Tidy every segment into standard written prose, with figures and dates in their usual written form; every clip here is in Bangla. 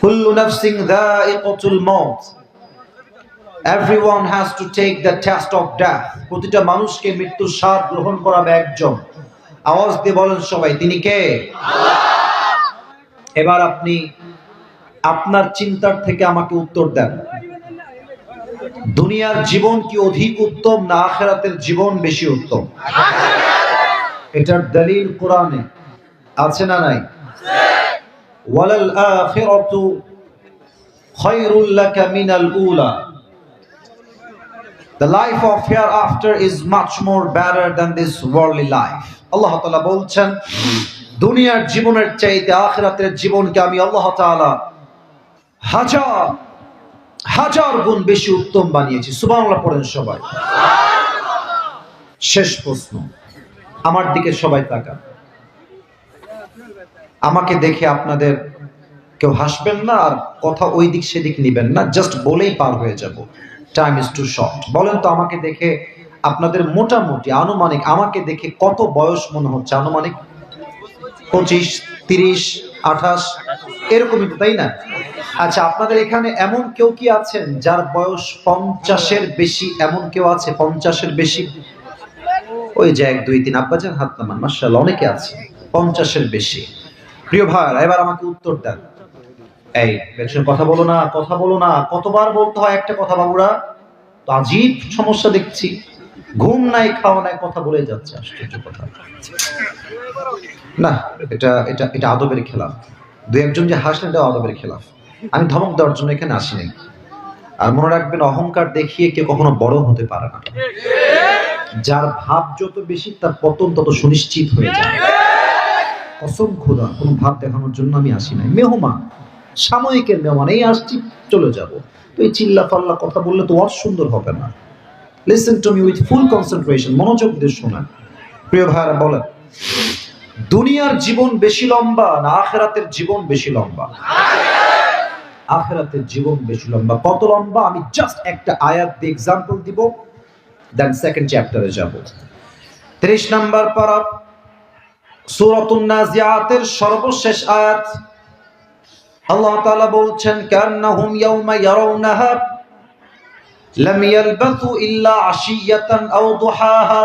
Kullu nafsin dha'iqatul maut. Everyone has to take the test of death. প্রতিটা মানুষকে মৃত্যুর স্বাদ গ্রহণ করাবে একজন। আওয়াজ দিয়ে বলেন সবাই, তিনি কে? আল্লাহ। এবার আপনি আপনার চিন্তার থেকে আমাকে উত্তর দেন। দুনিয়ার জীবন কি অধিক উত্তম না আখিরাতের জীবন বেশি উত্তম? এটার দলিল কোরআনে আছে না নাই? ওয়ালাল আখিরাতু খায়রুল লাকা মিনাল উলা। The life of hereafter is much more better than this worldly life. আল্লাহ তাআলা বলছেন দুনিয়ার জীবনের চাইতে আখিরাতের জীবনকে আমি আল্লাহ তাআলা হাজার হাজার গুণ বেশি উত্তম বানিয়েছি। সুবহানাল্লাহ পড়েন সবাই। শেষ প্রশ্ন, আমার দিকে সবাই তাকান। আমাকে দেখে আপনাদের কেউ হাসবেন না আর কথা ওই দিক সেদিক নিবেন না, জাস্ট বলেই পার হয়ে যাব। Time is too short. বলেন তো আমাকে দেখে আপনাদের মোটামুটি আনুমানিক আমাকে দেখে কত বয়স মনে হচ্ছে? আনুমানিক 25, 30, 28 এরকমই তো, তাই না? আচ্ছা, আপনাদের এখানে এমন কেউ কি আছেন যার বয়স 50-এর বেশি? এমন কেউ আছে 50-এর বেশি? ওই যে 1, 2, 3 আব্বাজান হাত নামান। মাশাআল্লাহ, অনেকে আছে 50-এর বেশি। প্রিয় ভাইরা, এবার আমাকে উত্তর দেন। এই পেছনে কথা বলো না, কথা বলো না। কতবার বলতে হয় একটা কথা বাবুরা? তো আজীব সমস্যা দেখছি, ঘুম নাই, খাওয়া নাই, কথা বলে যাচ্ছে। আশ্চর্য কথা না, এটা এটা এটা আদবের খেলাফ। দু একজন যে হাসলেন এটা আদবের খেলাফ। আমি ধমক দেওয়ার জন্য এখানে আসিনি। আর মনে রাখবেন, অহংকার দেখিয়ে কেউ কখনো বড় হতে পারে না। যার ভাব যত বেশি তার পতন তত সুনিশ্চিত হয়ে যায়। কসম খোদা, কোনো ভাব দেখানোর জন্য আমি আসি নাই। মেহমান, সাময়িকের মেহমান, এই আসছি চলে যাব। তো এই চিল্লা পাল্লা কথা বললে তো আর সুন্দর হবে না। Listen to me with full concentration, মনোযোগ দিয়ে শোনেন। প্রিয় ভাইরা, বলেন দুনিয়ার জীবন বেশি লম্বা না আখিরাতের জীবন বেশি লম্বা? আখিরাতের জীবন বেশি লম্বা। কত লম্বা? আমি জাস্ট একটা আয়াত দিয়ে এক্সাম্পল দিব, দেন সেকেন্ড চ্যাপ্টারে যাব। 30 নম্বর পারা সূরাতুন নাজিআতের সর্বশেষ আয়াত। আল্লাহ তাআলা বলছেন কান্নাহুম ইয়াওমা ইয়ারাউনাহা লাম ইয়ালবাথু ইল্লা আশিয়াতান আও দুহাহা।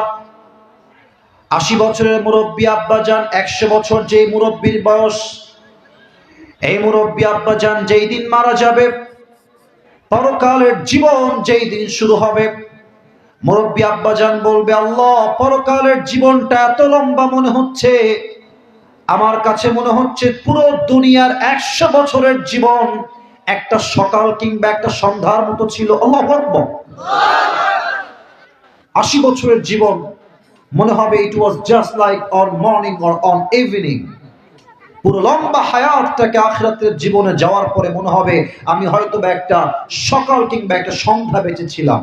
80 বছরের মুরব্বী আব্বাজান, 100 বছর যেই মুরব্বীর বয়স, এই মুরব্বী আব্বাজান যেই দিন মারা যাবে, পরকালের জীবন যেই দিন শুরু হবে, মুরব্বী আব্বাজান বলবে, আল্লাহ, পরকালের জীবনটা এত লম্বা মনে হচ্ছে, আমার কাছে মনে হচ্ছে পুরো দুনিয়ার 100 বছরের জীবন একটা সকাল কিংবা একটা সন্ধ্যার মতো ছিল। আল্লাহু আকবার। 80 বছরের জীবন মনে হবে it was just like on morning or on evening. পুরো লম্বা হায়াতটাকে আখিরাতের জীবনে যাওয়ার পরে মনে হবে আমি হয়তো বা একটা সকাল কিংবা একটা সন্ধ্যা বেঁচেছিলাম,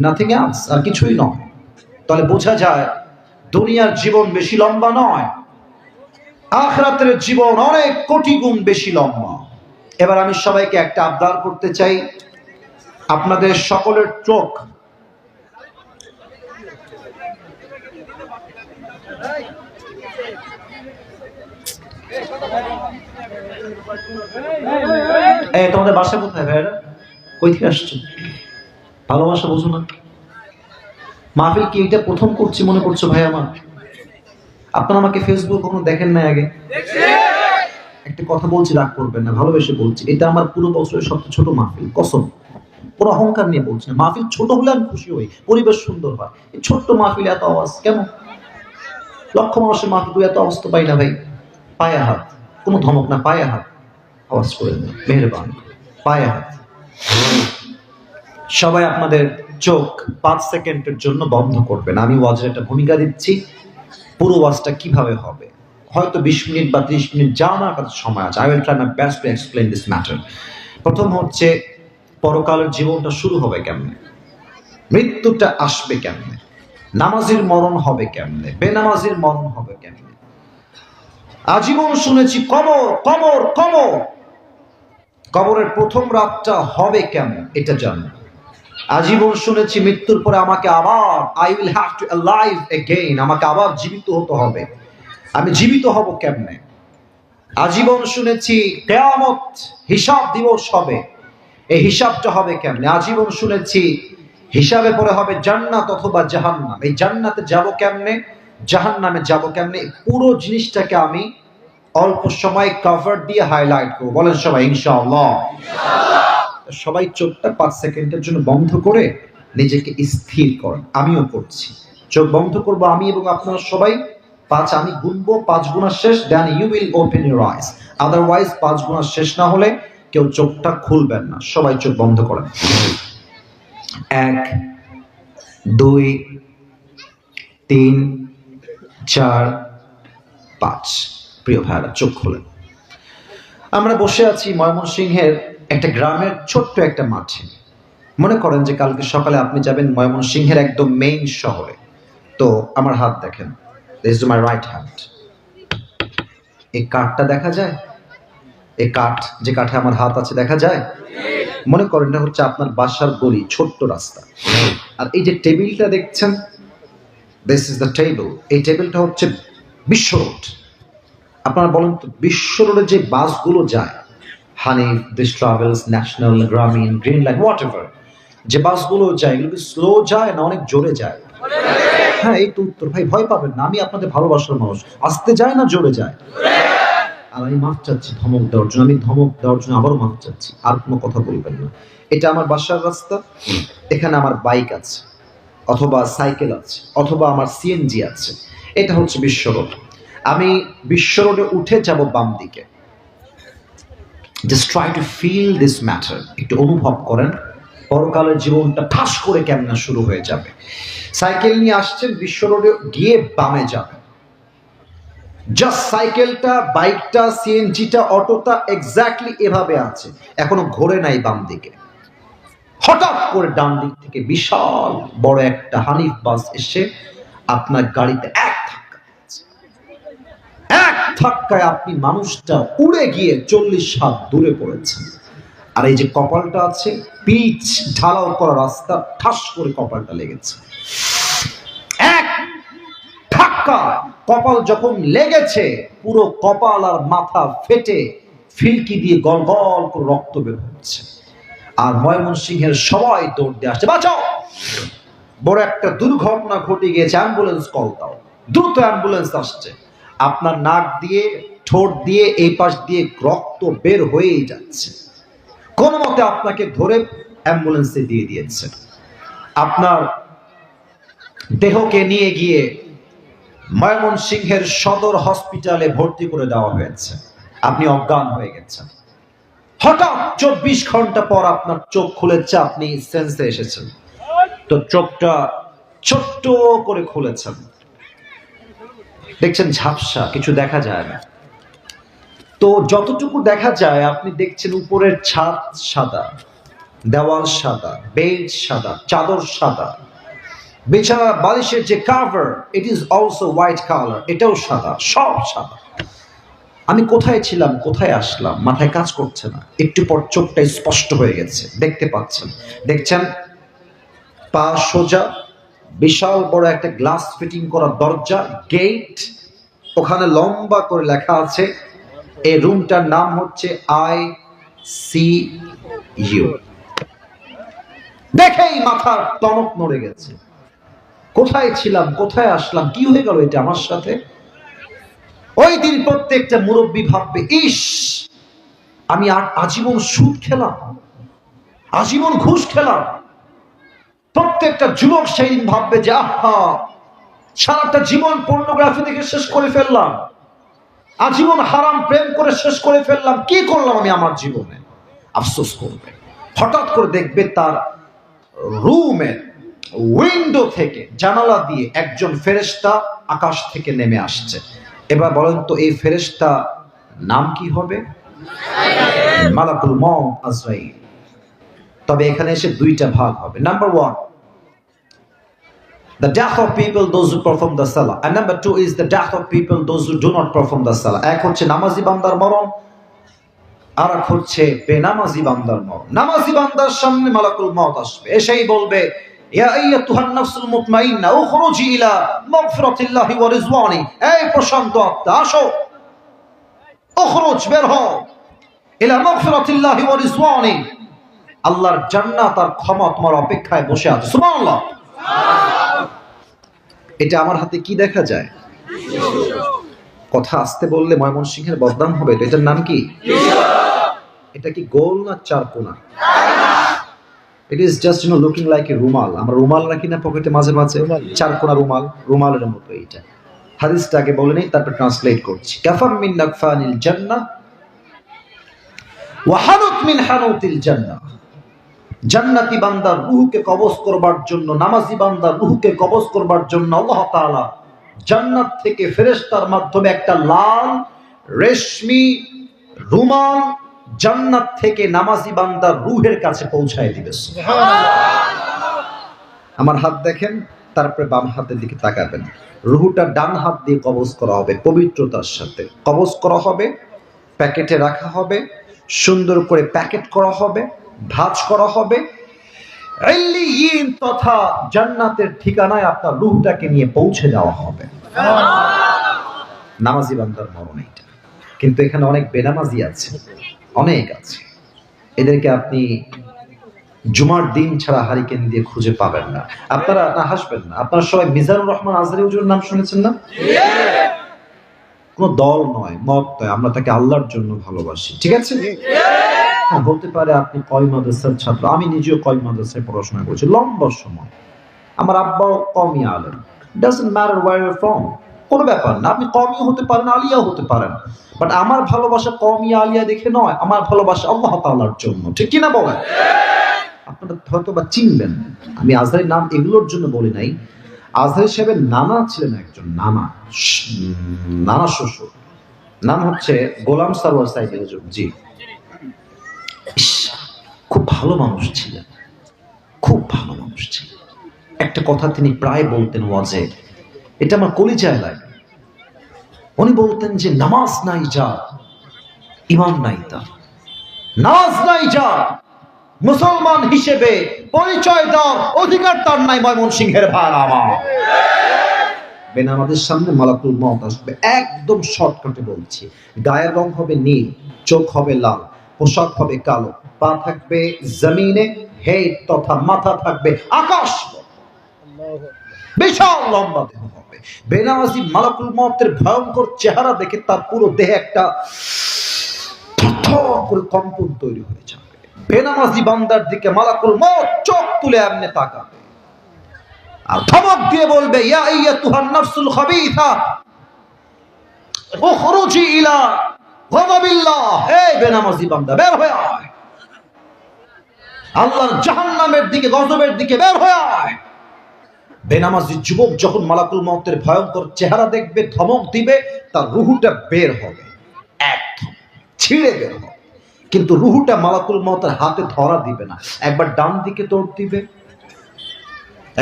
নাথিং এলস, আর কিছুই নয়। তাহলে বোঝা যায় দুনিয়ার জীবন বেশি লম্বা নয়, আখিরাতের জীবন অনেক কোটি গুণ বেশি লম্বা। এবার আমি সবাইকে একটা আবদার করতে চাই, আপনাদের সকলের চোখ তোমাদের বাসা কোথায় ভাইরা? কই থেকে আসছো? ভালোবাসা বুঝো না? মাহফিল কি এটা প্রথম করছি মনে করছো ভাই আমার? আপনারা আমাকে ফেসবুক কখনো দেখেন না আগে? একটা কথা বলছি, রাগ করবেন না, ভালোবেসে বলছি, এটা আমার পুরো বছরের সবচেয়ে ছোট মাহফিল। কসম, পুরো অহংকার নিয়ে বলছি না। মাহফিল ছোট হলে আমি খুশি হই, পরিবেশ সুন্দর হয়। এই ছোট্ট মাহফিল এত আওয়াজ কেন? লক্ষ মানুষের মাহফিল এত আওয়াজ তো পাই না ভাই। পায়ে হাত, কোনো ধমক না, পায়ে হাত আওয়াজ করে দেন মেহেরবান, পায়ে হাত। সবাই আপনাদের চোখ 5 সেকেন্ডের জন্য বন্ধ করবেন। আমি ওয়াজের একটা ভূমিকা দিচ্ছি, পুরো ওয়াজটা কিভাবে হবে, হয়তো 20 মিনিট বা 30 মিনিট যা আমার কাছে সময় আছে। I will try my best to explain this matter. প্রথম হচ্ছে পরকালের জীবনটা শুরু হবে কেমনে, মৃত্যুটা আসবে কেমনে, নামাজির মরণ হবে কেমনে, বেনামাজির মরণ হবে কেমনে। আজীবন শুনেছি কবর কবর কবর, কবরের প্রথম রাতটা হবে কেমন এটা জানি। আজীবন শুনেছি মৃত্যুর পরে আমাকে আবার I will have to alive again, আমাকে আবার জীবিত হতে হবে। আমি জীবিত হব কেমনে? আজীবন শুনেছি কিয়ামত হিসাব দিবস হবে, এই হিসাবটা হবে কেমনে? আজীবন শুনেছি হিসাবে পরে হবে জান্নাত অথবা জাহান্নাম। এই জান্নাতে যাব কেমনে, জাহান্নামে যাব কেমনে, পুরো জিনিসটাকে আমি অল্প সময় কভার দিয়ে হাইলাইট করব। বলেন সবাই ইনশাআল্লাহ। সবাই চোখটা 5 সেকেন্ডের জন্য বন্ধ করে নিজেকে স্থির করেন। আমিও করছি, চোখ বন্ধ করব আমি এবং আপনারা সবাই। 5 আমি গুনবো, 5 গুণা শেষ, then you will open your eyes. Otherwise 5 গুণা শেষ না হলে কেউ চোখটা খুলবেন না। সবাই চোখ বন্ধ করেন। 1 2 3 4 5। প্রিয় ভাইরা, চোখ খোলেন। আমরা বসে আছি ময়মনসিংহের একটা গ্রামের ছোট্ট একটা মাঠে। মনে করেন যে কালকে সকালে আপনি যাবেন ময়মনসিংহের একদম মেইন শহরে। তো আমার হাত দেখেন, this is my right hand. এই কাঠটা দেখা যায়? এই কাঠ, যে কাঠে আমার হাত আছে, দেখা যায়? মনে করেন এটা হচ্ছে আপনার বাসার গলি, ছোট্ট রাস্তা। আর এই যে টেবিলটা দেখছেন, দিস ইজ দ্য টেবিল। এই টেবিলটা হচ্ছে বিশ্ব রোড। আপনারা বলেন তো, বিশ্ব রোডে যে বাসগুলো যায়, হানিফ, দিস ট্রাভেলস, ন্যাশনাল, গ্রামীণ, গ্রিন লাইন, হোয়াট এভার, যে বাসগুলো যায়, এগুলো স্লো যায় না অনেক জোরে যায়? হ্যাঁ, এই তো উত্তর। ভাই ভয় পাবেন না, আমি আপনাদের ভালোবাসার মানুষ। আসতে যায় না জোরে যায়? আর আমি মাফ চাচ্ছি ধমক দেওয়ার জন্য, আমি ধমক দেওয়ার জন্য আবারও মাফ চাচ্ছি। আর কোনো কথা বলবেন না। এটা আমার বাসার রাস্তা, এখানে আমার বাইক আছে অথবা সাইকেল আছে অথবা আমার সিএনজি আছে। এটা হচ্ছে বিশ্ব রোড। আমি বিশ্ব রোডে উঠে যাব বাম দিকে। Just try to feel this matter. একটু অনুভব করেন পরকালের জীবনটা ঠাস করে কেমন শুরু হয়ে যাবে। সাইকেল নিয়ে আসছেন, বিশ্ব রোডে গিয়ে বামে যাবেন। জাস্ট সাইকেলটা, বাইকটা, সিএনজিটা, অটোটা এক্স্যাক্টলি এভাবে আছে, এখনো ঘোরে নাই বাম দিকে। হঠাৎ করে ডান দিক থেকে বিশাল বড় একটা হানিফ বাস এসে আপনার গাড়িতে এক ধাক্কায় আপনি মানুষটা উড়ে গিয়ে 40 হাত দূরে পড়েছেন। আর এই যে কপালটা আছে, পিচ ঢালাও করা রাস্তা, ঠাস করে কপালটা লেগেছে। এক ধাক্কা কপাল যখন লেগেছে, পুরো কপাল আর মাথা ফেটে ফিলকি দিয়ে গল গল করে রক্ত বের হচ্ছে। আর ময়মনসিংহের সবাই দৌড় দিয়ে আসছে, বাঁচাও, বড় একটা দুর্ঘটনা ঘটে গিয়েছে, অ্যাম্বুলেন্স কল দাও। দ্রুত অ্যাম্বুলেন্স আসছে। আপনার নাক দিয়ে, ঠোঁট দিয়ে, এই পাশ দিয়ে রক্ত বের হয়েই যাচ্ছে। কোন মতে আপনাকে ধরে অ্যাম্বুলেন্সে দিয়ে দিয়েছে। আপনার দেহকে নিয়ে গিয়ে ময়মনসিংহের সদর হসপিটালে ভর্তি করে দেওয়া হয়েছে। আপনি অজ্ঞান হয়ে গেছেন। হঠাৎ 24 ঘন্টা পর আপনার চোখ খুলেছে, আপনি সেন্সে এসেছেন। তো চোখটা ছোট্ট করে খুলেছেন, দেখছেন ঝাপসা, কিছু দেখা যায় না। তো যতটুকু দেখা যায় আপনি দেখছেন উপরের ছাদ সাদা, দেওয়াল সাদা, বেড সাদা, চাদর সাদা, বিছানা বালিশের যে cover, it is also white colour, এটাও সাদা, সব সাদা। আমি কোথায় ছিলাম, কোথায় আসলাম, মাথায় কাজ করছে না। একটু পর চোখটা স্পষ্ট হয়ে গেছে, দেখতে পাচ্ছেন। দেখছেন পা সোজা, বিশাল বড় একটা গ্লাস ফিটিং করা দরজা, গেট, ওখানে লম্বা করে লেখা আছে এই রুমটার নাম হচ্ছে ICU। দেখেই মাথার টনক নড়ে গেছে। কোথায় ছিলাম, কোথায় আসলাম, কি হয়ে গেল এটা আমার সাথে? ওই দিন প্রত্যেকটা মুরব্বী ভাববে, ইস, আমি আর আজীবন সুদ খেলাম, আজীবন ঘুষ খেলাম। প্রত্যেকটা যুবক সেই দিন ভাববে যে আহা, সারাটা জীবন পর্নোগ্রাফি দেখে শেষ করে ফেললাম, আজীবন হারাম প্রেম করে শেষ করে ফেললাম, কি করলাম আমি আমার জীবনে, আফসোস করবে। হঠাৎ করে দেখবে তার রুমের উইন্ডো থেকে, জানালা দিয়ে একজন ফেরেশতা আকাশ থেকে নেমে আসছে। এবার বলেন তো এই ফেরেশতা নাম কি হবে? মালাকুল মউত, আজরাইল। তবে এখানে এসে দুইটা ভাগ হবে। Number 1, the death of people those who perform the salah, and number 2 is the death of people those who do not perform the salah. এক হচ্ছে নামাজি বান্দার মরণ, আর এক হচ্ছে বেনামাজি বান্দার মরণ। নামাজি বান্দার সামনে মালাকুল মউত আসবে, এসেই বলবে, ইয়া আইয়াতুহান নাফসুল মুতমাইন্না উখরুজি ইলা মাগফিরাতিল্লাহি ওয়া রিজওয়ানি, এই প্রশান্ত আত্মা আসো, উখরুজ, বের হও, ইলা মাগফিরাতিল্লাহি ওয়া রিজওয়ানি, আল্লাহর জান্নাত আর ক্ষমা তোমার অপেক্ষায় বসে আছে। সুবহানাল্লাহ। এটা আমার হাতে কি দেখা যায়? কথা আসতে বললে ময়মনসিংহের বদনাম হবে। এটার নাম কি? এটা কি গোল না চারকোনা? It is just looking like a rumal. আমরা রুমাল রাখি না পকেটে মাঝে মাঝে, চারকোনা রুমাল, রুমালের মতো এইটা। হাদিসটা আগে বলে নেই, তারপর ট্রান্সলেট করছি। কাফাম মিন নাকফানিল জান্নাহ ওয়া হানুত মিন হানুতিল জান্নাহ। জান্নাতি বান্দার রূহকে কবজ করবার জন্য, নামাজি বান্দার রূহকে কবজ করবার জন্য আল্লাহ তাআলা জান্নাত থেকে ফেরেশতার মাধ্যমে একটা লাল রেশমি রুমাল জান্নাত থেকে নামাজি বান্দার রূহের কাছে পৌঁছায় দিবে। আমার হাত দেখেন, তারপরে বাম হাতের দিকে তাকাবেন। রূহটা ডান হাত দিয়ে কবজ করা হবে, পবিত্রতার সাথে কবজ করা হবে, প্যাকেটে রাখা হবে, সুন্দর করে প্যাকেট করা হবে, ভাঁজ করা হবে, ইল্লিয়িন তথা জান্নাতের ঠিকানায় আপনার রূহটাকে নিয়ে পৌঁছে দেওয়া হবে। নামাজি বান্দার মরণ এটা। কিন্তু এখানে অনেক বেনামাজি আছে, অনেক আছে। এদেরকে আপনি জুমার দিন ছাড়া হারিকেন দিয়ে খুঁজে পাবেন না। আপনারা না হাসবেন না, আপনারা সবাই মিজানুর রহমান আজহারী হুজুরের নাম শুনেছেন না? কোন দল নয়, মত নয়, আমরা তাকে আল্লাহর জন্য ভালোবাসি। ঠিক আছে? বলতে পারে আপনি কয় মাদ্রাসার ছাত্র। আমি নিজেও কয় মাদ্রাসায় পড়াশোনা করেছি লম্বা সময়। আমার আব্বাও কওমি আলেম। Doesn't matter where you from, কোনো ব্যাপার না। আপনি কওমিও হতে পারেন, আলিয়াও হতে পারেন, বাট আমার ভালোবাসা কওমি আলিয়া দেখে নয়, আমার ভালোবাসা আল্লাহ তাআলার জন্য। ঠিক কি না বলেন? আপনারা হয়তো বা চিনবেন, আমি আজহারীর নাম এগুলোর জন্য বলি নাই। আজহারী সাহেবের নানা ছিলেন একজন, নানা শ্বশুর, নাম হচ্ছে গোলাম সারওয়ার সাইদি হুজুর। জি, খুব ভালো মানুষ ছিলেন, খুব ভালো মানুষ ছিলেন। একটা কথা তিনি প্রায় বলতেন ওয়াজে, এটা আমার কলিজায় লাগে। উনি বলতেন যে নামাজ নাই যার, ঈমান নাই তার। নামাজ নাই যার, মুসলমান হিসেবে পরিচয় দেওয়ার অধিকার তার নাই। ময়মনসিংহের ভাইরা আমার, বেনামাজের সামনে মালাকুল মউত আসবে। একদম শর্টকাটে বলছি, গায়ের রং হবে নীল, চোখ হবে লাল, পোশাক হবে কালো, পা থাকবে জমিনে, হেড তথা মাথা থাকবে আকাশ, বিশাল লম্বা দেহ হবে। বেনামাজি মালাকুল মউতের ভয়ঙ্কর চেহারা দেখে তার পুরো দেহে একটা থরথর করে কম্পন তৈরি হয়ে যাবে। বেনামাজি বান্দার দিকে মালাকুল মউত চোখ তুলে এমনি তাকাবে আর ধমক দিয়ে বলবে, ইয়া আইয়াতুহান নাফসুল খাবিসা উখরুজি ইলা গাযাবিল্লাহ। হে বেনামাজি বান্দা, বের হয়ে আয়, আল্লাহর জাহান্নামের দিকে, গজবের দিকে বের হয়ে আয়। বেনামাজি যুবক যখন মালাকুল মউতের ভয়ঙ্কর চেহারা দেখবে, ধমক দিবে, তার রূহটা বের হবে, একদম ছিঁড়ে বের হবে। কিন্তু রূহটা মালাকুল মউতের হাতে ধরা দিবে না। একবার ডান দিকে দৌড় দিবে,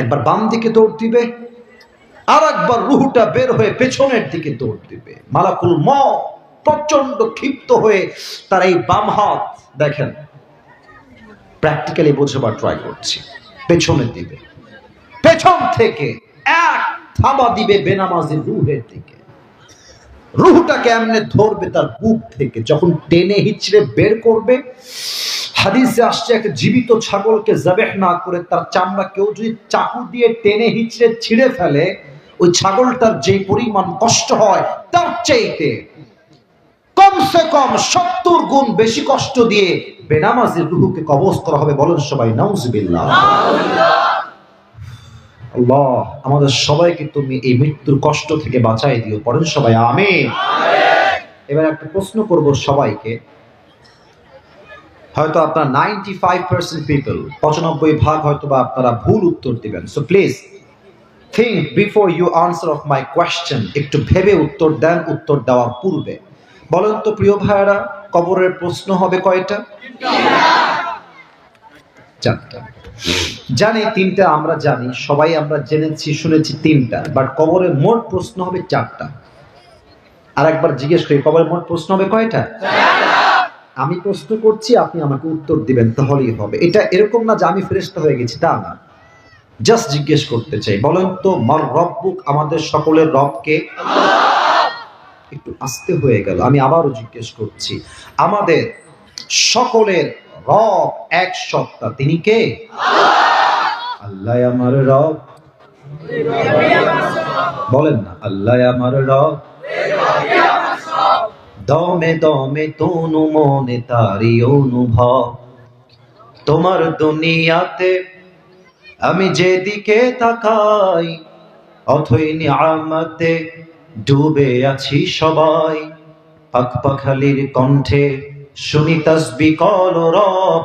একবার বাম দিকে দৌড় দিবে, আর একবার রূহটা বের হয়ে পেছনের দিকে দৌড় দিবে। মালাকুল মউত প্রচন্ড ক্ষিপ্ত হয়ে তার এই বাম হাত, দেখেন প্র্যাকটিক্যালি বোঝাবার ট্রাই করছি, পেছনে দিবে, পেছন থেকে এক থাবা দিবে বেনামাজির রূহের দিকে। রূহটাকে এমনে ধরবে তার বুক থেকে, যখন টেনে হিচড়ে বের করবে। হাদিসে আসছে, একটা জীবিত ছাগলকে জবেহ না করে তার চামড়া কেউ যদি চাকু দিয়ে টেনে হিচড়ে ছিঁড়ে ফেলে, ওই ছাগলটার যে পরিমাণ কষ্ট হয় তার চাইতে কমসে কম 70 গুণ বেশি কষ্ট দিয়ে বেনামাজির রূহকে কবজ করা হবে। বলেন সবাই নাউজুবিল্লাহ। আল্লাহ আমাদের সবাইকে তুমি এই মৃত্যুর কষ্ট থেকে বাঁচাই দিও। পড়েন সবাই আমিন। এবার একটা প্রশ্ন করব সবাইকে, হয়তো আপনারা 95% পিপল, 95% হয়তো বা আপনারা ভুল উত্তর দিবেন। So please think before you answer of my question. একটু ভেবে উত্তর দেন, উত্তর দেওয়ার পূর্বে। বলেন তো প্রিয় ভাইয়েরা, কবরের প্রশ্ন হবে কয়টা? 4টা। জানি 3টা, আমরা জানি, সবাই আমরা জেনেছি, শুনেছি 3টা, বাট কবরের মোট প্রশ্ন হবে 4টা। আর একবার জিজ্ঞেস করি, কবরের মোট প্রশ্ন হবে কয়টা? 4টা। আমি প্রশ্ন করছি, আপনি আমাকে উত্তর দিবেন, তাহলেই হবে। এটা এরকম না যে আমি ফেরেশতা হয়ে গেছি, তা না। জাস্ট জিজ্ঞেস করতে চাই, বলেন তো মার রব্বুক, আমাদের সকলের রব কে? একটু আস্তে হয়ে গেল। আমি আবারও জিজ্ঞেস করছি, আমাদের সকলের রব এক সত্তা, তিনি কে? আল্লাহ আমার রব। বলেন না, আল্লাহ আমার রব। দমে দমে তনু মনে তারি অনুভব। তোমার দুনিয়াতে আমি যেদিকে তাকাই, অথই নিয়ামতে ডুবে আছি সবাই। পাখপাখালির কণ্ঠে শুনি তাসবিহ কল রব,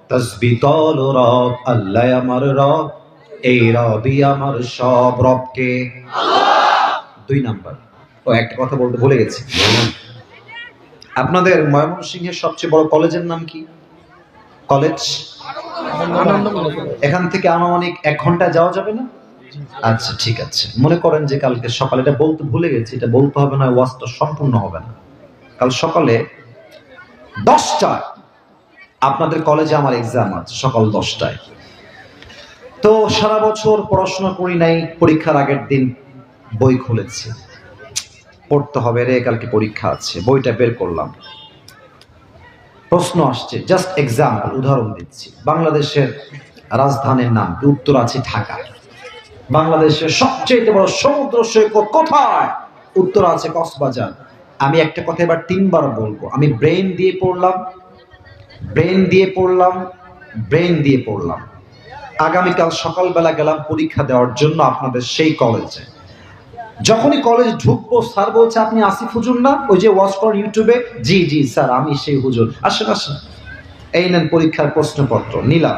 তাসবিহ কল রব। আল্লাহ আমার রব, এই রবই আমার সব। রবকে আল্লাহ। 2 নাম্বার। একটা কথা বলতে ভুলে গেছি। আপনাদের ময়মনসিংহের সবচেয়ে বড় কলেজের নাম কি? কলেজ এখান থেকে আনুমানিক 1 ঘন্টা যাওয়া যাবে না? আচ্ছা ঠিক আছে। মনে করেন যে কালকে সকালে, এটা বলতে ভুলে গেছি, এটা বলতে হবে না, ওয়াজটা সম্পূর্ণ হবে না। কাল সকালে 10টায় আপনাদের কলেজে আমার এক্সাম আছে, সকাল 10টায়। তো সারা বছর পড়াশোনা করি নাই, পরীক্ষার আগের দিন বই খুলেছি, পড়তে হবে রে, কালকে পরীক্ষা আছে। বইটা বের করলাম, প্রশ্ন আসছে, জাস্ট এক্সাম্পল, উদাহরণ দিচ্ছি। বাংলাদেশের রাজধানীর নাম কি? উত্তর আছে ঢাকা। বাংলাদেশের সবচেয়ে বড় সমুদ্র সৈকত কোথায়? উত্তর আছে কক্সবাজার। আমি একটা কথা এবার 3 বার বলবো। আমি ব্রেন দিয়ে পড়লাম, ব্রেন দিয়ে পড়লাম, ব্রেন দিয়ে পড়লাম। আগামীকাল সকালবেলা গেলাম পরীক্ষা দেওয়ার জন্য আপনাদের সেই কলেজে। যখনই কলেজে ঢুকবো, স্যার বলছে, আপনি আসিফ হুজুর না, ওই যে ওয়াচ ফর ইউটিউবে? জি জি স্যার, আমি সেই হুজুর। আসেন আসেন, এই নেন পরীক্ষার প্রশ্নপত্র। নিলাম,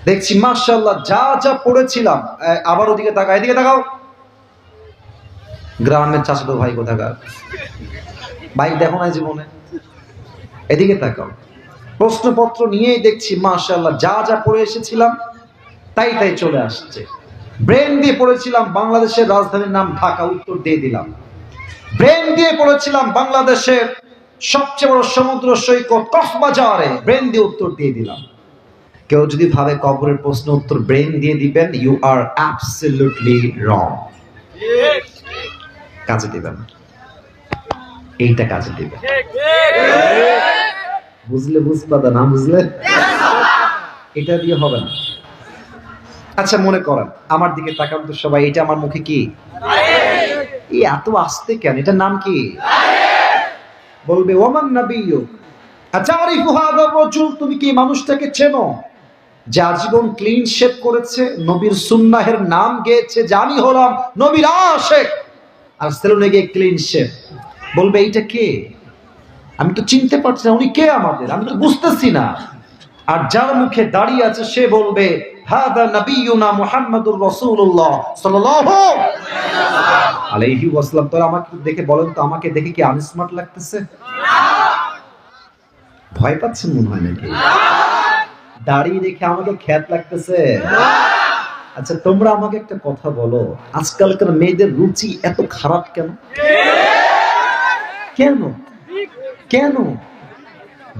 দেখছি মাশাআল্লাহ যা যা পড়েছিলাম। আবার ওদিকে তাকাও, এদিকে তাকাও। গ্রামের চাচাতো ভাই কোথাকার, বাইক দেখো না জীবনে? এদিকে তাকাও। প্রশ্নপত্র নিয়েই দেখছি মাশাআল্লাহ যা যা পড়ে এসেছিলাম তাই তাই চলে আসছে। ব্রেন দিয়ে পড়েছিলাম বাংলাদেশের রাজধানীর নাম ঢাকা, উত্তর দিয়ে দিলাম। ব্রেন দিয়ে পড়েছিলাম বাংলাদেশের সবচেয়ে বড় সমুদ্র সৈকত কক্সবাজারে, ব্রেন দিয়ে উত্তর দিয়ে দিলাম। কেউ যদি ভাবে কবরের প্রশ্ন উত্তর ব্রেন দিয়ে দিবেন, ইউ আর অ্যাবসলিউটলি রং। কাজে দিবেন, এইটা কাজে দিবেন। বুঝলে বুঝবা, না বুঝলে এটা দিয়ে হবে না। আচ্ছা মনে করেন, আমার দিকে তাকান তো সবাই, এটা আমার মুখে কি? এই এত আস্তে কেন? এটার নাম কি? বলবে ওমান নাবিয়্যু আতারিফু হাযা রাজুল, তুমি কি মানুষটাকে চেনো যে আজীবন ক্লিন শেভ করেছে, নবীর সুন্নাহের নাম গেয়েছে, জানি হলাম নবীর আশিক, আর সেলুনে গিয়ে ক্লিন শেভ। বলবে এইটা কে? আমি তো চিনতে পারছি না, উনি কে আমাদের? আমি তো বুঝতেছি না। আর যার মুখে দাঁড়িয়ে আছে সে বলবে হাদা নবিয়ুনা মুহাম্মাদুর রাসূলুল্লাহ সাল্লাল্লাহু আলাইহি ওয়াসাল্লাম। তো আমাকে দেখে বলেন তো, আমাকে দেখে কি আনস্মার্ট লাগতেছে? ভয় পাচ্ছেন মনে হয় নাকি? দাঁড়িয়ে দেখে আমাকে খ্যাত লাগতেছে? আচ্ছা তোমরা আমাকে একটা কথা বলো, আজকালকার মেয়েদের রুচি এত খারাপ কেন? কেন কেন?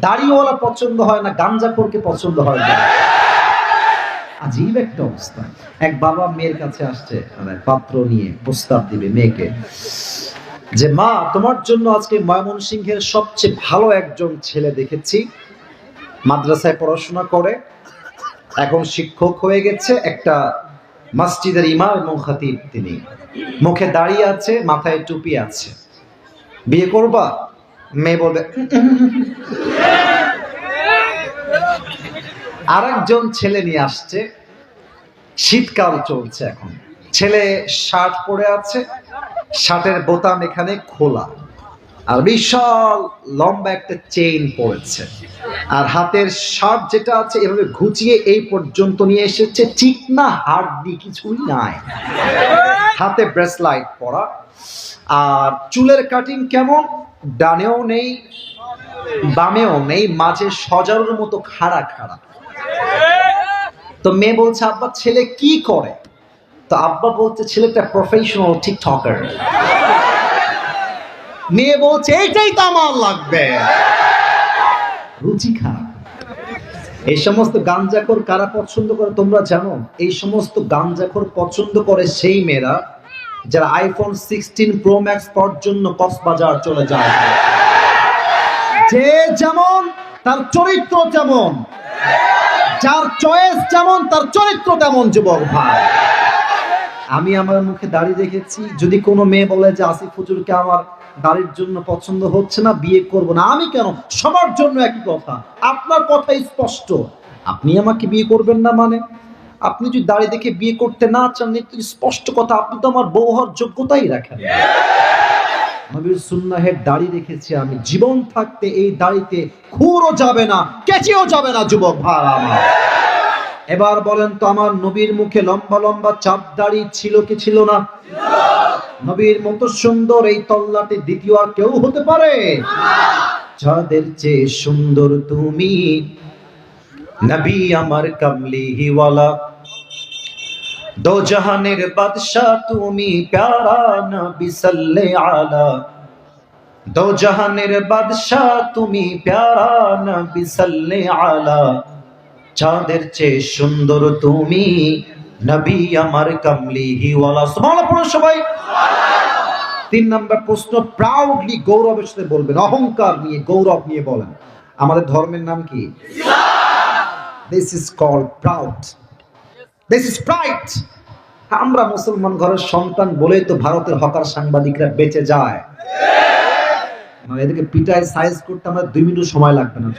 দাড়িওয়ালা পছন্দ হয় না, গাঞ্জাখোরকে পছন্দ হয় না? আজীব একটা অবস্থা। এক বাবা মেয়ের কাছে আসছে, পাত্র নিয়ে প্রস্তাব দিবে মেয়েকে, যে মা তোমার জন্য আজকে ময়মনসিংহের সবচেয়ে ভালো একজন ছেলে দেখেছি, মাদ্রাসায় পড়াশোনা করে, এখন শিক্ষক হয়ে গেছে, একটা মসজিদের ইমাম এবং খতিব, তিনি মুখে দাঁড়িয়ে আছে, মাথায় টুপি আছে, বিয়ে করবা? মেয়ে বলবে আরেকজন ছেলে নিয়ে আসছে, শীতকাল চলছে এখন, ছেলে শার্ট পরে আছে, শার্টের বোতাম এখানে খোলা, আর বিশাল লম্বা একটা চেইন পড়েছে, আর হাতের শার্ট যেটা আছে এভাবে ঘুচিয়ে এই পর্যন্ত নিয়ে এসেছে, চিকনা হাড়ি কিছুই নাই, হাতে ব্রেসলাইট পরা, আর চুলের কাটিং কেমন, ডানেও নেই বামেও নেই, মাঝে সজারুর মতো খাড়া খাড়া। তো মেয়ে বলছে আব্বা ছেলে কি করে? তো আব্বা বলছে ছেলেটা প্রফেশনাল টিকটকার। মেয়ে বলছে এইটাই তো আমার লাগবে। রুচি খারাপ। এই সমস্ত গাঞ্জাখোর কারা পছন্দ করে তোমরা জানো? এই সমস্ত গাঞ্জাখোর পছন্দ করে সেই মেয়েরা যারা আইফোন 16 প্রো ম্যাক্স পর্যন্ত কক্সবাজার চলে যায়। যে যেমন তার চরিত্র তেমন, যার চয়েস যেমন তার চরিত্র তেমন। যুবক ভাই, আমি আমার মুখে দাড়ি দেখেছি, যদি কোনো মেয়ে বলে যে আসিফ হুজুরকে আমার দাড়ির জন্য পছন্দ হচ্ছে না, বিয়ে করব না, আমি কেন, সবার জন্য একই কথা। আপনার কথা স্পষ্ট, আপনি আমাকে বিয়ে করবেন না মানে, আপনি যদি দাড়ি দেখে বিয়ে করতে না চান, স্পষ্ট কথা, আপনি তো আমার বউ হওয়ার যোগ্যতাই রাখেন। নবীর সুন্নাহের দাড়ি রেখেছি আমি, জীবন থাকতে এই দাড়িতে খুরও যাবে না, কেচিও যাবে না। যুবক ভাই আমার, এবার বলেন তো, আমার নবীর মুখে লম্বা লম্বা চাপ দাড়ি ছিল কি ছিল না? নবীর মতো সুন্দর এই তল্লাটে দ্বিতীয় আর কেউ হতে পারে? যাদের চেয়ে সুন্দর তুমি, নবী আমার কামলিওয়ালা, দো জাহানের বাদশা তুমি, প্যারা নবী সাল্লে আলা। দো জাহানের বাদশা তুমি, প্যারা নবী সাল্লে আলা। চাঁদের চেয়ে সুন্দর তুমি, নবী আমার কামলিওয়ালা। সুবহানাল্লাহ পড়ুন সবাই। 3 নম্বর প্রশ্ন, প্রাউডলি, গৌরবের সাথে বলবেন, অহংকার নিয়ে, গৌরব নিয়ে বলেন, আমাদের ধর্মের নাম কি? This is called proud. This is pride. আমরা মুসলমান ঘরের সন্তান বলেই তো ভারতের হকার সাংবাদিকরা বেঁচে যায়। এদেরকে পিটায় সাইজ করতে আমরা 2 মিনিট সময় লাগবে না।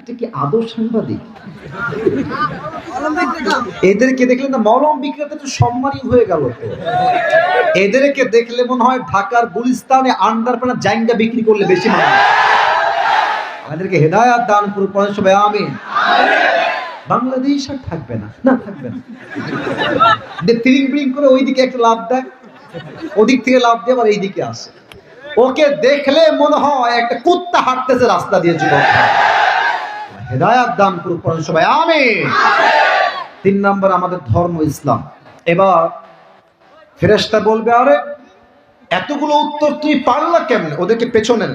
এটা কি আদৌ সাংবাদিক? এদেরকে দেখলে না মলম বিক্রেতা তো সম্মানই হয়ে গেল। এদেরকে দেখলে মনে হয় ঢাকার গুলিস্তানে আন্ডারপ্যান্ট জাইঙ্গা বিক্রি করলে বেশি মনে হয়। এদেরকে হেদায়াত দান করুন সবাই, আমিন। বাংলাদেশ আর থাকবে না, না থাকবে না। তিরিং বিরিং করে ওইদিকে একটা লাভ দেয়, ওদিক থেকে লাভ দিয়ে আবার এইদিকে আসে। ওকে দেখলে মনে হয় একটা কুত্তা হাঁটতেছে রাস্তা দিয়ে। যুবক হেদায়াত দান করুন সবাই, আমিন। 3 নম্বর, আমাদের ধর্ম ইসলাম। এবার ফেরেশতা বলবে, আরে এতগুলো উত্তর তুই পারলা কেমনে? ওদেরকে পেছনে নেন,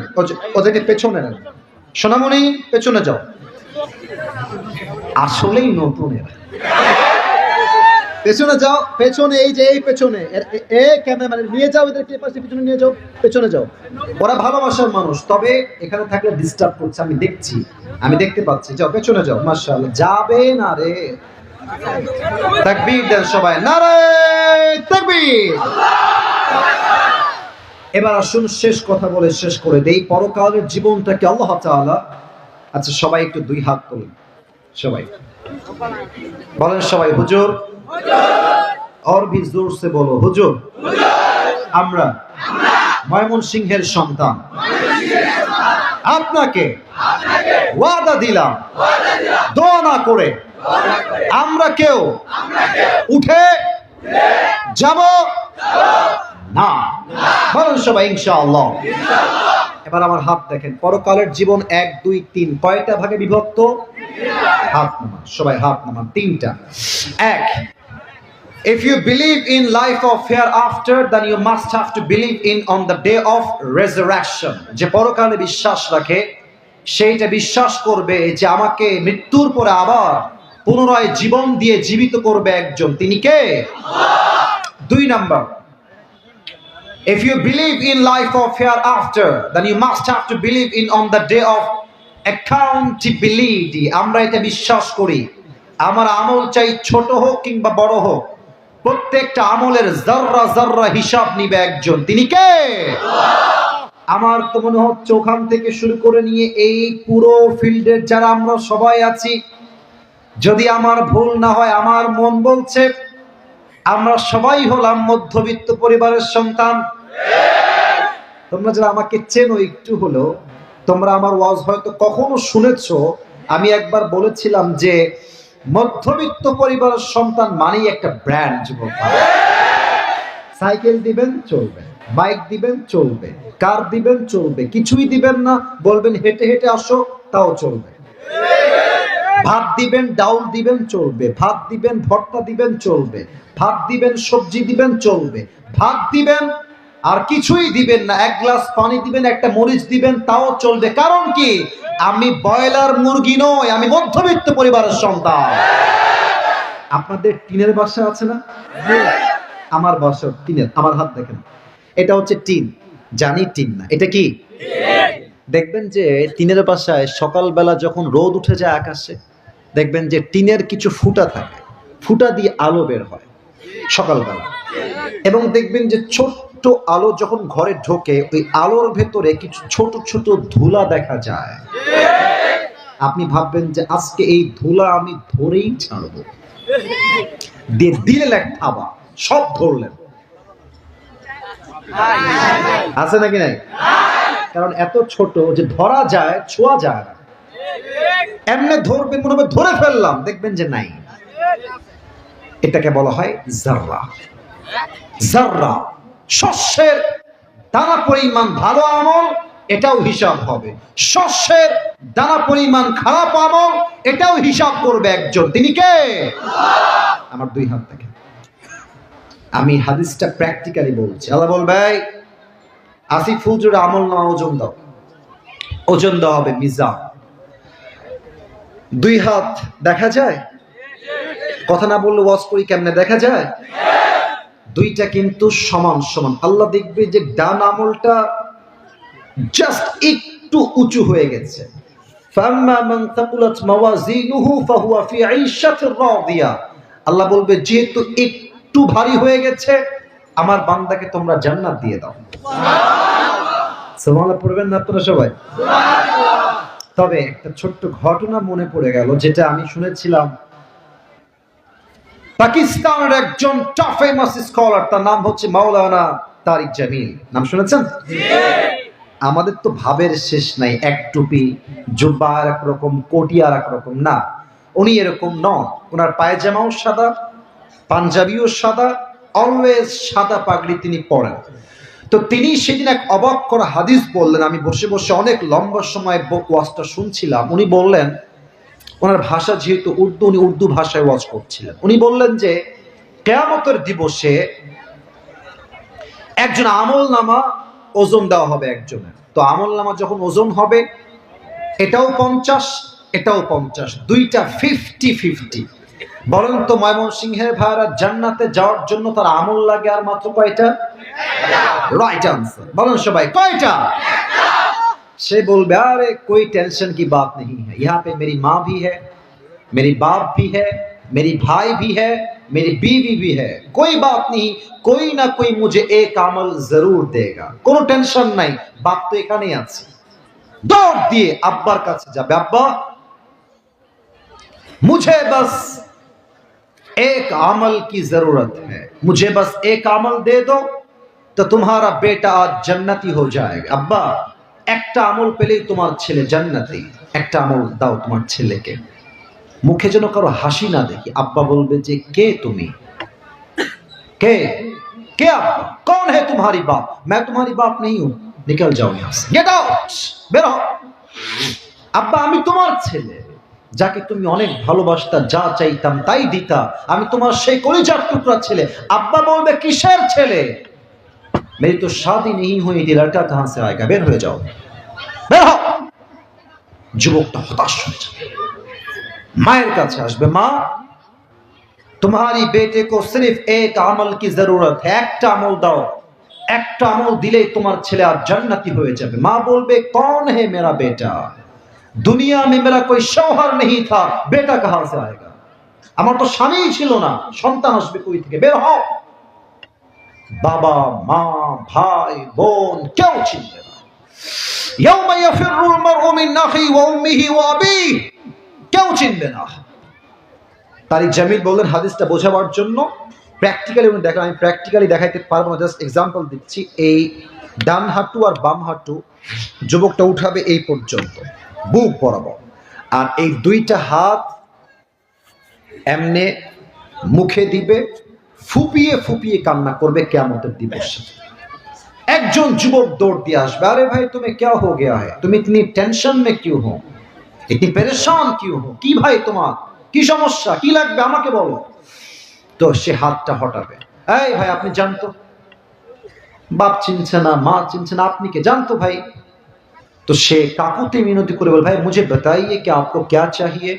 ওদেরকে পেছনে নেন, সোনামণি পেছনে যাও। আসলেই নতুন এরা, পেছনে যাও, পেছনে, এই যে এই পেছনে, ক্যামেরাম্যান নিয়ে যাও, এদেরকে পাশে পিছনে নিয়ে যাও, পেছনে যাও। ওরা ভালোবাসার মানুষ, তবে এখানে থাকলে ডিস্টার্ব করছে, আমি দেখছি, আমি দেখতে পাচ্ছি। যাও পেছনে যাও। মাশাআল্লাহ, যাবে না রে। তাকবীর দেন সবাই, নারে তাকবীর। এবার আসুন শেষ কথা বলে শেষ করে দেই। পরকালের জীবনটাকে আল্লাহ তাআলা, আচ্ছা সবাই একটু 2 হাত তুলুন, সবাই বলেন, সবাই হুজুর, और भी जोर से बोलो হুজুর। আমরা ময়মনসিংহের সন্তান, আপনাকে ওয়াদা দিলাম, দোয়া না করে আমরা কেউ উঠে যাব না। বলেন সবাই ইনশাআল্লাহ। এবার আমার হাত দেখেন, পরকালের জীবন 1 2 3 কয়টা ভাগে বিভক্ত? হাত নামান সবাই, হাত নামান। 3টা। 1, if you believe in life of hereafter, then you must have to believe in on the day of resurrection. যে পরকালে বিশ্বাস রাখে সেইটা বিশ্বাস করবে যে আমাকে মৃত্যুর পরে আবার পুনরায় জীবন দিয়ে জীবিত করবে একজন, তিনি কে? আল্লাহ। 2 number, if you believe in life of hereafter, then you must have to believe in on the day of accountability. আমরা এটা বিশ্বাস করি, আমার আমল চাই ছোট হোক কিংবা বড় হোক, প্রত্যেকটা আমলের যাররা যাররা হিসাব নিবে একজন, তিনি কে? আল্লাহ। আমার তো মনে হচ্ছে ওখান থেকে শুরু করে নিয়ে এই পুরো ফিল্ডের যারা আমরা সবাই আছি, যদি আমার ভুল না হয়, আমার মন বলছে আমরা সবাই হলাম মধ্যবিত্ত পরিবারের সন্তান। তোমরা যারা আমাকে চেনো একটু হলো, তোমরা আমার ওয়াজ হয়তো কখনো শুনেছো। আমি একবার বলেছিলাম যে মধ্যবিত্ত পরিবারের সন্তান মানেই একটা ব্র্যান্ড। যুবক, সাইকেল দিবেন চলবে, বাইক দিবেন চলবে, কার দিবেন চলবে, কিছুই দিবেন না বলবেন হেঁটে হেঁটে আসো, তাও চলবে। ভাত দিবেন, ডাউল দিবেন চলবে, ভাত দিবেন, ভর্তা দিবেন চলবে, ভাত দিবেন, সবজি দিবেন চলবে, ভাত দিবেন আর কিছুই দিবেন না, 1 গ্লাস পানি দিবেন, একটা মরিচ দিবেন, তাও চলবে। কারণ কি? আমি ব্রয়লার মুরগি নই, আমি মধ্যবিত্ত পরিবারের সন্তান। আপনাদের টিনের বাসা আছে না? আমার বাসা টিনের, আমার হাত দেখেন, এটা হচ্ছে টিন, জানি টিন না, এটা কি? দেখবেন যে টিনের বাসায় সকালবেলা যখন রোদ উঠে যায় আকাশে, দেখবেন যে টিনের কিছু ফুটা থাকে, ফুটা দিয়ে আলো বের হয় সকালবেলা, এবং দেখবেন যে ছোট্ট আলো যখন ঘরে ঢোকে ওই আলোর ভেতরে কিছু ছোট ছোট ধুলা দেখা যায়। আপনি ভাববেন যে আজকে এই ধুলা আমি ধরেই ছাড়বো, দিয়ে দিলেন এক থাবা, সব ধরলেন। আছে নাকি নাই? কারণ এত ছোট যে ধরা যায়, ছোঁয়া যায় না। এমনি ধরবেন মনে হবে ধরে ফেললাম, দেখবেন যে নাই। এটাকে বলা হয় যাররা। যাররা, শস্যের দানা পরিমাণ ভালো আমল, এটাও হিসাব হবে। শস্যের দানা পরিমাণ খারাপ আমল, এটাও হিসাব করবে একজন। তিনি কে? আমার দুই হাত দেখেন। আমি হাদিসটা প্র্যাকটিক্যালি বলছি। আল্লাহ বলবে, আসিফ হুজুর আমল নামা ওজন দাও, ওজন দেওয়া হবে মিজান। দুই হাত দেখা যায়? কথা না বললে ওয়াজ করি কেমনে, দেখা যায়? দুইটা কিন্তু সমান সমান। আল্লাহ দেখবে যে ডান আমলটা জাস্ট একটু উঁচু হয়ে গেছে। ফাম্মা মান তাকুলাত মাওয়াজিনুহু ফাহুয়া ফি আইশাতির রাদিয়া। আল্লাহ বলবে যেহেতু একটু ভারী হয়ে গেছে, আমার বান্দাকে তোমরা জান্নাত দিয়ে দাও। সুবহানাল্লাহ পড়বেন না আপনারা সবাই? সুবহানাল্লাহ। তবে একটা ছোট্ট ঘটনা মনে পড়ে গেল, যেটা আমি শুনেছিলাম পাকিস্তানের একজন টপ ফেমাস স্কলার, তার নাম হচ্ছে মাওলানা তারিক জামিল। নাম শুনেছেন? আমাদের তো ভাবের শেষ নাই, এক টুপি, জুব্বা আর এক রকম, কোটি আর এক রকম। না, উনি এরকম নন। ওনার পায়জামাও সাদা, পাঞ্জাবিও সাদা, অলওয়েজ সাদা পাগড়ি তিনি পরেন। তো তিনি সেদিন এক অবাক করা হাদিস বললেন। আমি বসে বসে অনেক লম্বা সময় ওয়াজটা শুনছিলাম। উনি বললেন, ওনার ভাষা যেহেতু উর্দু, উনি উর্দু ভাষায় ওয়াজ করছিলেন। উনি বললেন যে কিয়ামতের দিবসে একজন আমল নামা ওজন দেওয়া হবে একজনের। তো আমল নামা যখন ওজন হবে, এটাও 50, এটাও 50, দুইটা 50-50। বলেন তো ময়মনসিংহের ভাইরা জান্নাতে যাওয়ার জন্য তার আমল লাগে আর মাত্র কয়টা? Right answer. বলেন সবাই, কয়টা? সে বলবে, अरे कोई टेंशन की बात नहीं है, यहाँ पे मेरी माँ भी है, मेरी बाप भी है, मेरी भाई भी है, मेरी बीवी भी है, कोई बात नहीं, कोई ना कोई मुझे एक अमल जरूर देगा। কোনো টেনশন নাই, বাপ তো এখানেই আছে। দৌড় দিয়ে আব্বার কাছে যাবে, আব্বা मुझे बस एक अमल की जरूरत है, मुझे बस एक अमल दे दो तो तुम्हारा बेटा आज जन्नती हो जाएगा। अब्बा একটা আমল পেলেই তোমার ছেলে জান্নাতি, একটা আমল দাও তোমার ছেলেকে। মুখে যেন কারো হাসি না দেখি। আব্বা বলবে যে কে তুমি? কে? কে আব্বা? कौन है तुम्हारी बाप? मैं तुम्हारी बाप नहीं हूं, निकल जाओ यहां से, गेट आउट, বের হও। আব্বা আমি তোমার ছেলে, যাকে তুমি অনেক ভালোবাসতা, যা চাইতাম তাই দিতা, আমি তোমার সেই কলিজার টুকরা ছেলে। আব্বা বলবে কিসের ছেলে? मेरी तो शादी नहीं हुई थी, लड़का कहां से आएगा, বের হয়ে যাও, বের হও। যুবকটা হতাশ হয়ে যাবে, মায়ের কাছে আসবে, মা तुम्हारी बेटे को सिर्फ एक अमल की जरूरत है, একটা আমল দাও, একটা আমল দিলেই তোমার ছেলে আর জান্নাতি হয়ে যাবে। মা বলবে कौन है मेरा बेटा? दुनिया में मेरा कोई शौहर नहीं था, बेटा कहां से आएगा? আমার তো স্বামীই ছিল না, সন্তান আসবে কই থেকে, বের হও। বাবা, মা, ভাই, বোন কেউ চিনবে না। ইয়াউমা ইয়াফিরুল মারউ মিন আখি ওয়া উম্মিহি ওয়া আবিহি, কেউ চিনবে না। তারিক জামিল বললেন হাদিসটা বোঝাবার জন্য প্র্যাকটিক্যালি উনি দেখেন, আমি প্র্যাকটিক্যালি দেখাইতে পারবো না, জাস্ট এক্সাম্পল দিচ্ছি। এই ডান হাঁটু আর বাম হাঁটু যুবকটা উঠাবে এই পর্যন্ত, বুক বরাবর, আর এই দুইটা হাত এমনে মুখে দিবে, ফুপিয়ে ফুপিয়ে কান্না করবে কিয়ামতের দিবসে। একজন যুবক দৌড় দিয়ে আসবে, আরে ভাই তুমি क्या हो गया है, तुम इतनी टेंशन में क्यों हो, इतनी परेशान क्यों हो, কি ভাই তোমার কি সমস্যা, কি লাগবে আমাকে বলো। তো সে হাতটা হটাবে, এই ভাই আপনি জানতো, বাপ চিনছে না, মা চিনছে না, আপনি কে, জানতো ভাই। তো সে কাকুতি মিনতি করে বলে, ভাই मुझे बताइए कि आपको क्या चाहिए।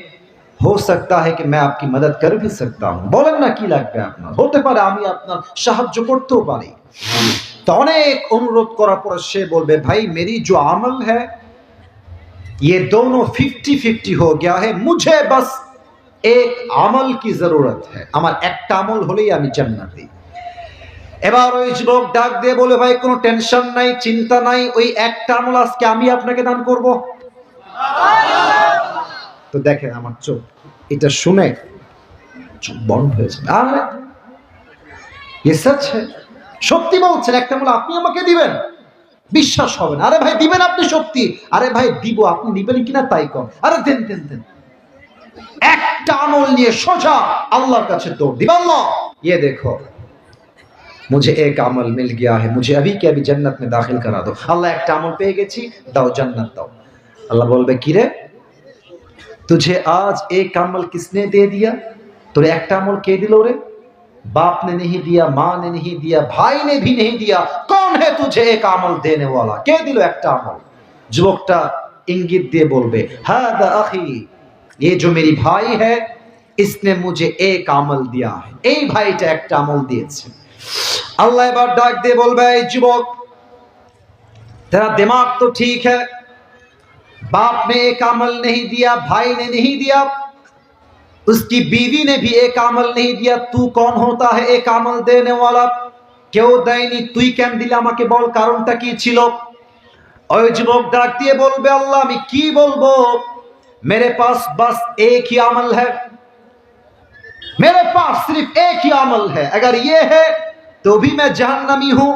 हो सकता है कि मैं आपकी मदद कर भी सकता हूं। বলেন না কি লাগবে আপনার, হতে পারে আমি আপনার সাহায্য করতেও পারি। তো অনেক অনুরোধ করার পর সে বলবে ভাই मेरी जो अमल है ये दोनों 50-50 हो गया है, मुझे बस एक अमल की जरूरत है, আমার একটা আমল হলেই আমি জান্নাতি। এবার ওই যুবক ডাক দিয়ে বলে ভাই কোনো টেনশন নাই, চিন্তা নাই, ওই একটা আমল আজকে আমি আপনাকে দান করব। তো দেখেন আমার চোখ এটা শুনে চোখ বন্ধ হয়ে যাবে। আরে ये सच है, সত্যি বলছেন, একটা আমল আপনি আমাকে দিবেন? বিশ্বাস হবে না। আরে ভাই দিবেন আপনি সত্যি? আরে ভাই দিব, আপনি দিবেন কিনা তাই কম। আরে দেন দেন দেন। একটা আমল নিয়ে সোজা আল্লাহর কাছে দৌড় দিবেন। আল্লাহ ये देखो मुझे एक अमल मिल गया है, मुझे अभी के अभी जन्नत में दाखिल करा दो। আল্লাহ একটা আমল পেয়ে গেছি, দাও জান্নাত দাও। আল্লাহ বলবে কি রে तुझे आज एक अमल किसने दे दिया? তোর একটা আমল কে দিল রে? बाप ने नहीं दिया, माँ ने नहीं दिया, भाई ने भी नहीं दिया, कौन है तुझे एक अमल देने वाला? কে দিল একটা আমল? যুবকটা इंगित দিয়ে বলবে हादा अखी, ये जो मेरी भाई है इसने मुझे एक अमल दिया है, এই ভাইটা একটা আমল দিয়েছে। अल्लाह এবার ডাক দিয়ে বলবে এই যুবক तेरा दिमाग तो ठीक है, बाप ने एक अमल नहीं दिया, भाई ने नहीं दिया, उसकी बीवी ने भी एक अमल नहीं दिया, तू कौन होता है एक अमल देने वाला? কেউ দেয়নি, তুই কেন দিলে আমাকে বল, কারণটা কি ছিল? ওই যুবক ডাক দিয়ে বলবে আল্লাহ আমি কি বলবো, मेरे पास बस एक ही अमल है, मेरे पास सिर्फ एक ही अमल है, अगर ये है तो भी मैं जहन्नमी हूं,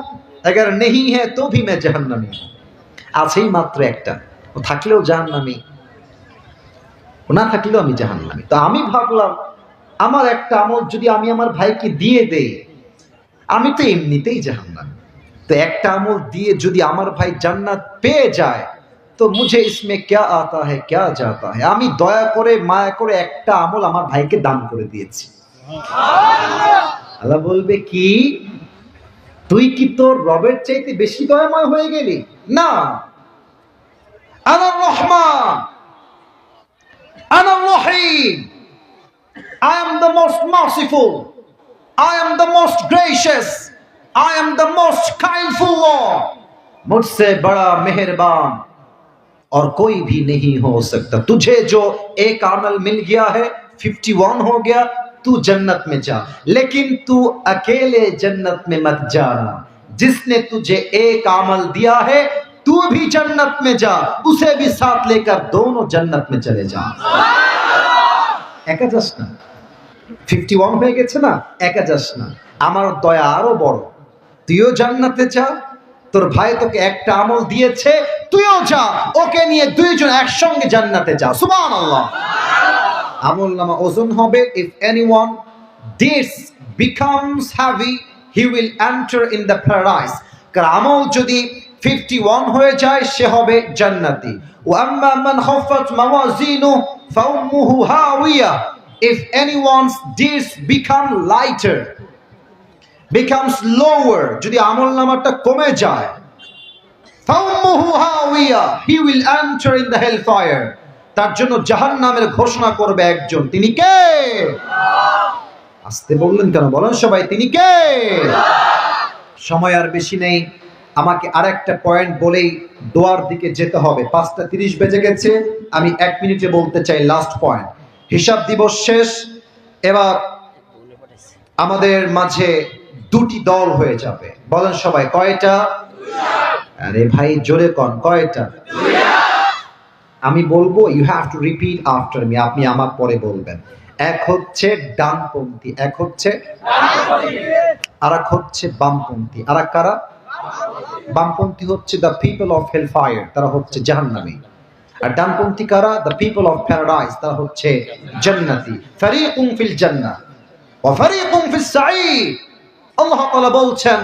अगर नहीं है तो भी मैं जहन्नमी हूं। আছেই মাত্র একটা, ও থাকলেও জাহান্নামী, ও না থাকলেও আমি জাহান্নামী। তো আমি ভাবলাম আমার একটা আমল যদি আমি আমার ভাইকে দিয়ে দেই, আমি তো এমনিতেই জাহান্নামী, তো একটা আমল দিয়ে যদি আমার ভাই জান্নাত পেয়ে যায় তো মুঝে ইসমে क्या आता है क्या जाता है, আমি দয়া করে মায়া করে একটা আমল আমার ভাইকে দান করে দিয়েছি। আল্লাহ বলবে কি তুই কি তোর রবের চাইতে বেশি দয়াময় হয়ে গেলি? না, আনার রহমান, আনার রহিম, I am the most merciful, I am the most gracious, I am the most kindful Lord, मुझसे बड़ा मेहरबान और कोई भी नहीं हो सकता। तुझे जो एक अमल मिल गया है 51 हो गया, तू जन्नत में जा, लेकिन तू अकेले जन्नत में मत जाना, जिसने तुझे एक अमल दिया है तू भी जन्नत में जा, उसे भी साथ लेकर दोनों जन्नत में चले जा। একা যাস না, 51 হয়ে গেছে না, একা যাস না, আমার দয়া আরো বড়, তুইও জান্নাতে যা, তোর ভাই তোকে একটা আমল দিয়েছে, তুইও যা, ওকে নিয়ে দুইজন একসঙ্গে জান্নাতে যা। সুবহানাল্লাহ। আমল নামা ওজন হবে। if anyone deeds becomes heavy he will enter in the paradise, কারণ আমল যদি 51 হয়ে যায় সে হবে জান্নাতি। ওয়া আম্মা মান খাফফাত মাওয়াজিনুহু ফাউম্মুহু হাওিয়া, if anyone's deeds become lighter, becomes lower, যদি আমল নামাটা কমে যায়, ফাউম্মুহু হাওিয়া, he will enter in the hellfire, তার জন্য জাহান্নামের ঘোষণা করবে একজন, তিনি কে? আসতে বললেন কেন, বলেন সবাই তিনি কে? সময় আর বেশি নেই, আমাকে আরেকটা পয়েন্ট বলেই দোয়ার দিকে যেতে হবে। 5:30 বেজে গেছে, আমি 1 মিনিটে বলতে চাই লাস্ট পয়েন্ট। হিসাব দিবস শেষ, এবার আমাদের মাঝে দুটি দল হয়ে যাবে। বলেন সবাই কয়টা? আরে ভাই জোরে কন, কয়টা? আমি বলবো, you have to repeat after me, আপনি আমার পরে বলবেন। এক হচ্ছে ডানপন্থী, এক হচ্ছে আর এক হচ্ছে বামপন্থী। আর এক কারা? বামপন্থী হচ্ছে the people of hell fire, তারা হচ্ছে জাহান্নামী। আর ডানপন্থী কারা? দ্য পিপল অফ প্যারাডাইস, তারা হচ্ছে জান্নাতি। ফারিকুম ফিল জান্নাহ ওয়া ফারিকুম ফিস সাঈদ। আল্লাহ তাআলা বলছেন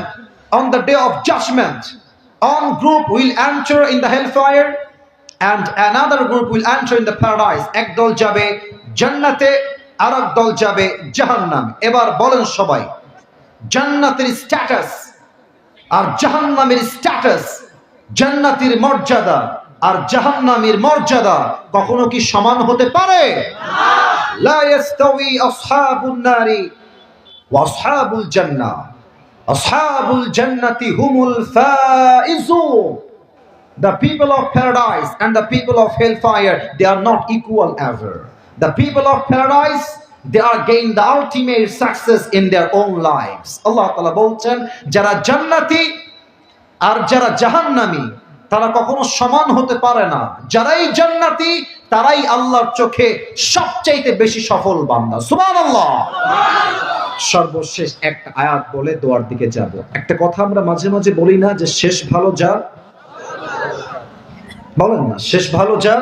on the day of judgment one group will enter in the hellfire and another group will enter in the paradise, এক দল যাবে জান্নাতে আর এক দল যাবে জাহান্নামে। এবার বলেন সবাই জান্নাতের স্ট্যাটাস আর জাহান্নামের স্ট্যাটাস, জান্নাতের মর্যাদা আর জাহান্নামের মর্যাদা কখনো কি সমান হতে পারে? লা ইয়াস্তাওয়ি আসহাবুন নারি ওয়া আসহাবুল জান্নাহ, আসহাবুল জান্নাতি হুমুল Faizun. The people of paradise and the people of hellfire, they are not equal ever. The people of paradise, they are gain the ultimate success in their own lives. Allah Ta'ala বলছেন, যারা জান্নাতি আর যারা জাহান্নামী তারা কখনো সমান হতে পারে না। যারাই জান্নাতি তারাই আল্লাহর চোখে সবচাইতে বেশি সফল বান্দা। সুবহানাল্লাহ। সর্বশেষ একটা আয়াত বলে দোয়ার দিকে যাব। একটা কথা আমরা মাঝে মাঝে বলি না যে শেষ ভালো যা, বলেন না শেষ ভালো যা,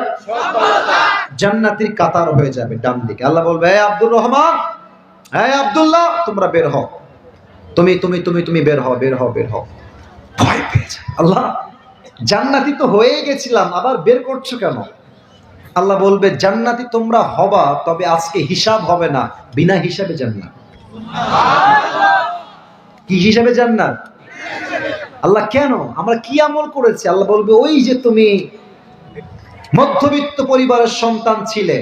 জান্নাতের কাতার হয়ে যাবে ডান দিকে। আল্লাহ বলবে, হে আব্দুর রহমান, হে আব্দুল্লাহ, তোমরা বের হও, তুমি তুমি তুমি তুমি বের হও, বের হও, বের হও। ভয় পেয়ে যায়, আল্লাহ জান্নাতি তো হয়ে গেছিলাম, আবার বের করছো কেন? আল্লাহ বলবে, জান্নাতি তোমরা হবা, তবে আজকে হিসাব হবে না, বিনা হিসাবে জান্নাত। কি হিসাবে জান্নাত? আল্লাহ কেন? আমরা কি আমল করেছি? আল্লাহ বলবে, ওই যে তুমি মধ্যবিত্ত পরিবারের সন্তান ছিলে,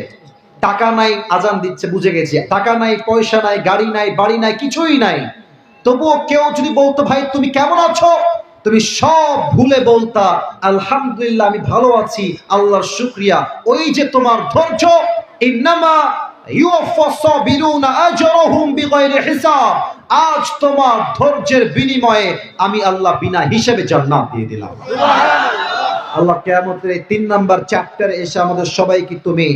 টাকা নাই, আজান দিচ্ছে বুঝে গেছি, টাকা নাই, পয়সা নাই, গাড়ি নাই, বাড়ি নাই, কিছুই নাই, তবুও কেউ যদি বলতো, ভাই তুমি কেমন আছো, তুমি সব ভুলে বলতা, আলহামদুলিল্লাহ আমি ভালো আছি, আল্লাহর শুকরিয়া। ওই যে তোমার ধৈর্য, ইন্নামা ইউওয়াফাস সাবিরুনা আজরাহুম বিগাইরি হিসাব, আজ তোমার ধৈর্যের বিনিময়ে আমি আল্লাহ বিনা হিসাবে জান্নাত দিয়ে দিলাম। আল্লাহ কিয়ামতের এই 3 নাম্বার চ্যাপ্টারে এসে আমাদের সবাইকে তুমি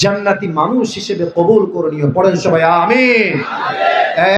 জান্নাতি মানুষ হিসেবে কবুল করে নিও। পড়েন সবাই আমিন।